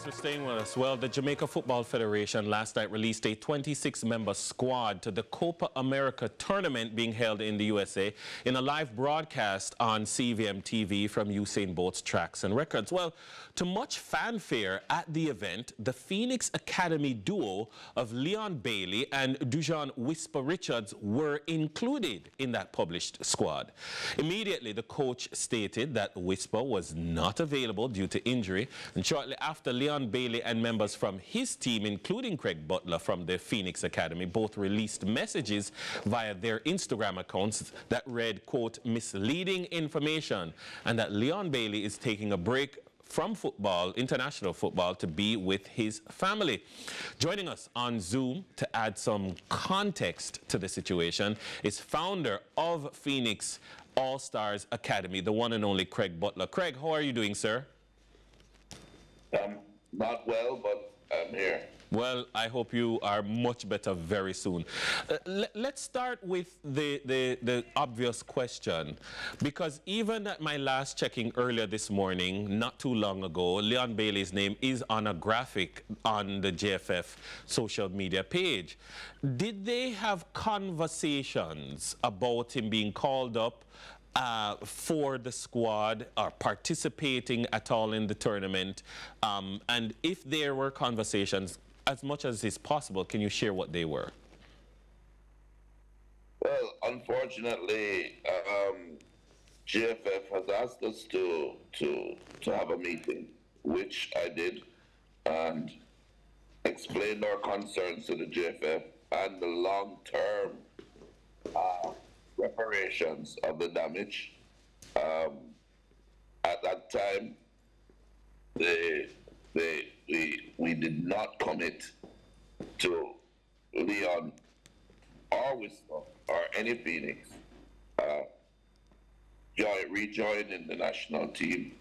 Thanks for staying with us. Well, the Jamaica Football Federation last night released a 26-member squad to the Copa America tournament being held in the USA in a live broadcast on CVM TV from Usain Bolt's Tracks and Records. Well, to much fanfare at the event, the Phoenix Academy duo of Leon Bailey and Dujon Whisper Richards were included in that published squad. Immediately, the coach stated that Whisper was not available due to injury, and shortly after, Leon Bailey and members from his team, including Craig Butler from the Phoenix Academy, both released messages via their Instagram accounts that read, quote, misleading information, and that Leon Bailey is taking a break from football, international football, to be with his family. Joining us on Zoom to add some context to the situation is founder of Phoenix All-Stars Academy, the one and only Craig Butler. Craig, how are you doing, sir? Not well, but I'm here. Well, I hope you are much better very soon. Let's start with the obvious question, because even at my last checking earlier this morning, not too long ago, Leon Bailey's name is on a graphic on the JFF social media page. Did they have conversations about him being called up for the squad or participating at all in the tournament? And if there were conversations, as much as is possible, can you share what they were? Well, unfortunately, JFF has asked us to have a meeting, which I did, and explained our concerns to the JFF and the long-term reparations of the damage. At that time, we did not commit to Leon or Whisper or any Phoenix rejoining the national team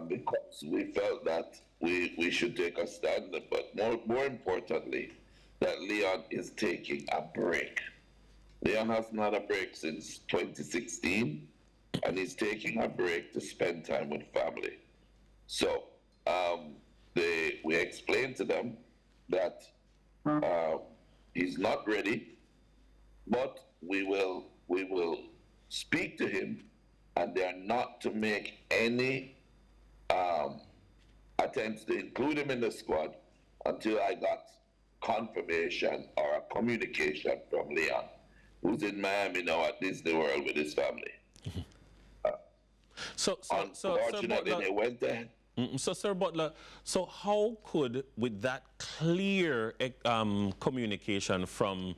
because we felt that we should take a stand, but more importantly, that Leon is taking a break. Leon has not a break since 2016, and he's taking a break to spend time with family. So we explained to them that he's not ready, but we will speak to him, and they are not to make any attempts to include him in the squad until I got confirmation or a communication from Leon, who's in Miami now at Disney World with his family. Unfortunately, they went there. So, Sir Butler, so how could, with that clear communication from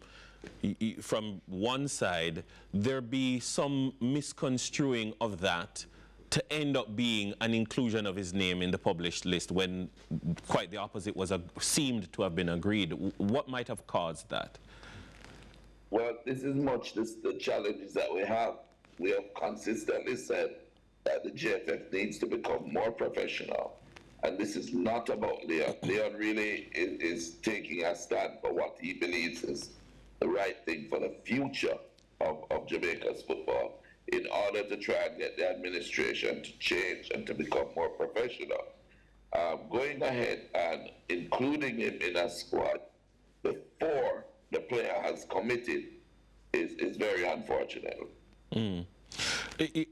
one side, there be some misconstruing of that to end up being an inclusion of his name in the published list when quite the opposite was seemed to have been agreed? What might have caused that? Well, this is the challenges that we have. We have consistently said that the JFF needs to become more professional. And this is not about Leon. Leon really is taking a stand for what he believes is the right thing for the future of Jamaica's football in order to try and get the administration to change and to become more professional. Going ahead and including him in a squad before the player has committed is very unfortunate.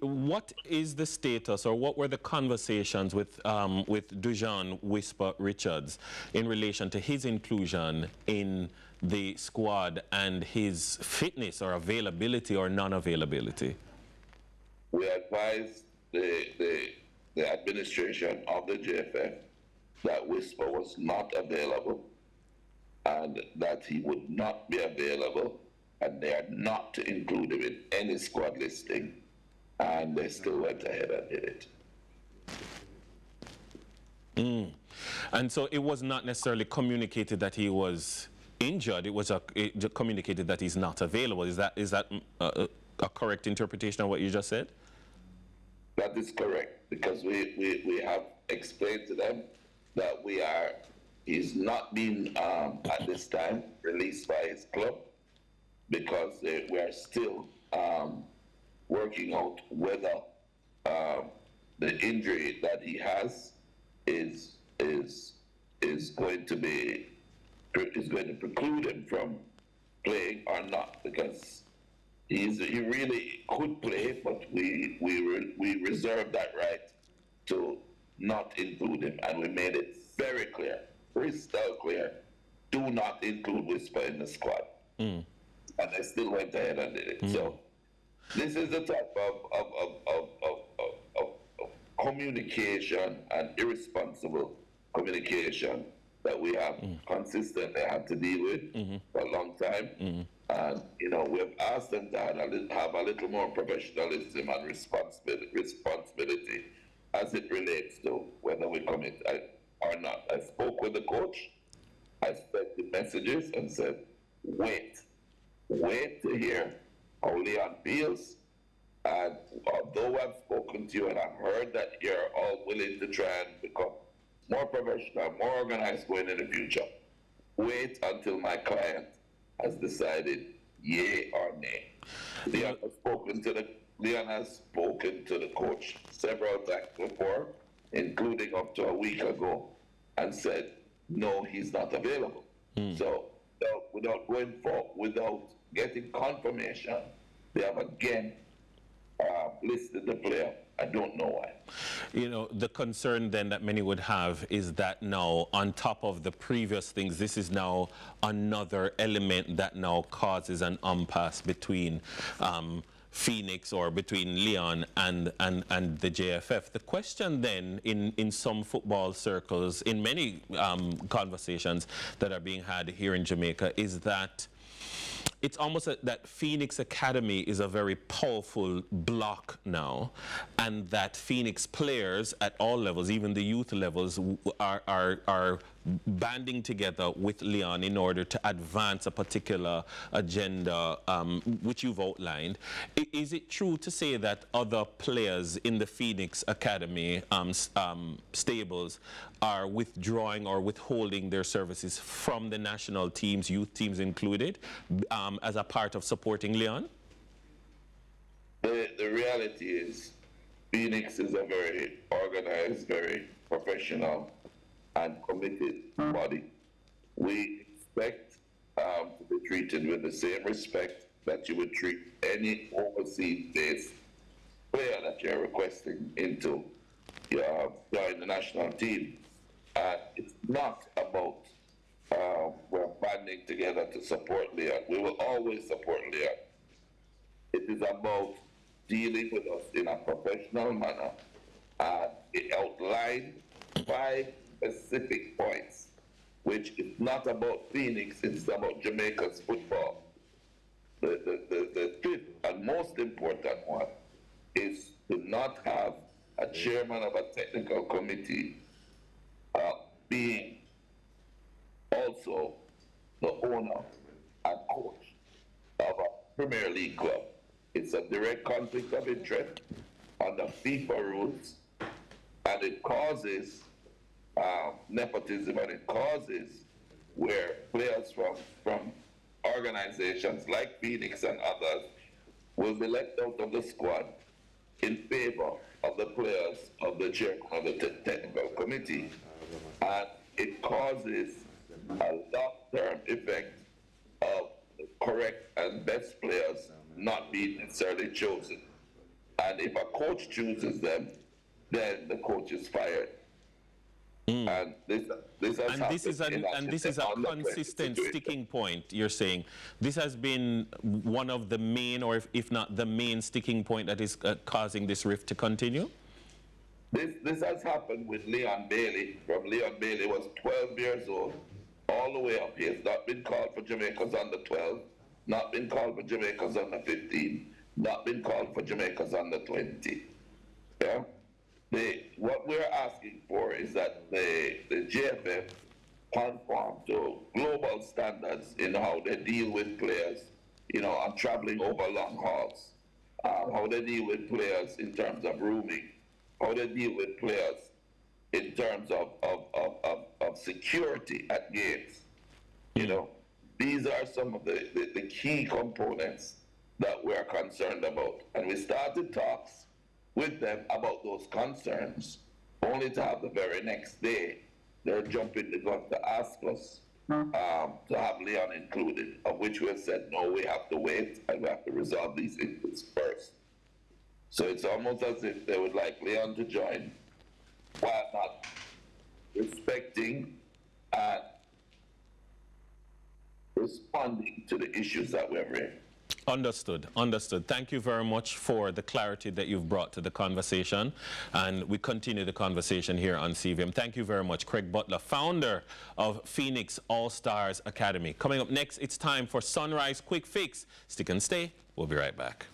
What is the status, or what were the conversations with Dujon Whisper Richards in relation to his inclusion in the squad and his fitness or availability or non-availability? We advised the administration of the JFF that Whisper was not available and that he would not be available, and they are not to include him in any squad listing, and they still went ahead and did it. And so it was not necessarily communicated that he was injured, it was communicated that he's not available. Is that a correct interpretation of what you just said? That is correct, because we have explained to them that he's not been at this time released by his club, because we are still working out whether the injury that he has is is going to preclude him from playing or not, because he really could play, but we reserved that right to not include him, and we made it very clear, crystal clear, do not include Whisper in the squad. And they still went ahead and did it. So this is the type of communication and irresponsible communication that we have consistently had to deal with for a long time. And, you know, we've asked them to have a little more professionalism and responsibility as it relates to whether we commit or not. I spoke with the coach. I sent the messages and said, wait to hear how Leon feels. And although I've spoken to you and I've heard that you're all willing to try and become more professional, more organized going in the future, wait until my client has decided yay or nay. Leon has spoken to the coach several times before, including up to a week ago, and said, no, he's not available. So without getting confirmation, they have again listed the player. I don't know why. You know, the concern then that many would have is that now, on top of the previous things, this is now another element that now causes an impasse between Phoenix, or between Leon and the JFF. The question then in some football circles, in many conversations that are being had here in Jamaica, is that it's almost that Phoenix Academy is a very powerful block now, and that Phoenix players at all levels, even the youth levels, are banding together with Leon in order to advance a particular agenda, which you've outlined. Is it true to say that other players in the Phoenix Academy stables are withdrawing or withholding their services from the national teams, youth teams included, as a part of supporting Leon? The reality is Phoenix is a very organized, very professional and committed body. We expect to be treated with the same respect that you would treat any overseas-based player that you're requesting into join the national team. It's not about we're banding together to support Leon. We will always support Leon. It is about dealing with us in a professional manner. It outlined 5 specific points, which is not about Phoenix, it's about Jamaica's football. The fifth and most important one is to not have a chairman of a technical committee being also the owner and coach of a Premier League club. It's a direct conflict of interest under FIFA rules, and it causes nepotism, and it causes where players from organizations like Phoenix and others will be left out of the squad in favor of the players of the chairman of the technical committee. And it causes a long-term effect of the correct and best players not being necessarily chosen. And if a coach chooses them, then the coach is fired. And this is a consistent sticking point. You're saying this has been one of the main, or if not the main sticking point that is causing this rift to continue. This has happened with Leon Bailey. From Leon Bailey was 12 years old all the way up. He has not been called for Jamaica's under 12, not been called for Jamaica's under 15, not been called for Jamaica's under 20. Yeah. What we're asking for is that the JFF conform to global standards in how they deal with players, you know, and traveling over long hauls, how they deal with players in terms of rooming, how they deal with players in terms of security at games. You know, these are some of the key components that we're concerned about. And we started talks with them about those concerns, only to have the very next day they're jumping the gun to ask us to have Leon included, of which we have said, no, we have to wait and we have to resolve these things first. So it's almost as if they would like Leon to join while not respecting and responding to the issues that we're raising. Understood, understood. Thank you very much for the clarity that you've brought to the conversation, and we continue the conversation here on CVM. Thank you very much, Craig Butler, founder of Phoenix All-Stars Academy. Coming up next, it's time for Sunrise Quick Fix. Stick and stay. We'll be right back.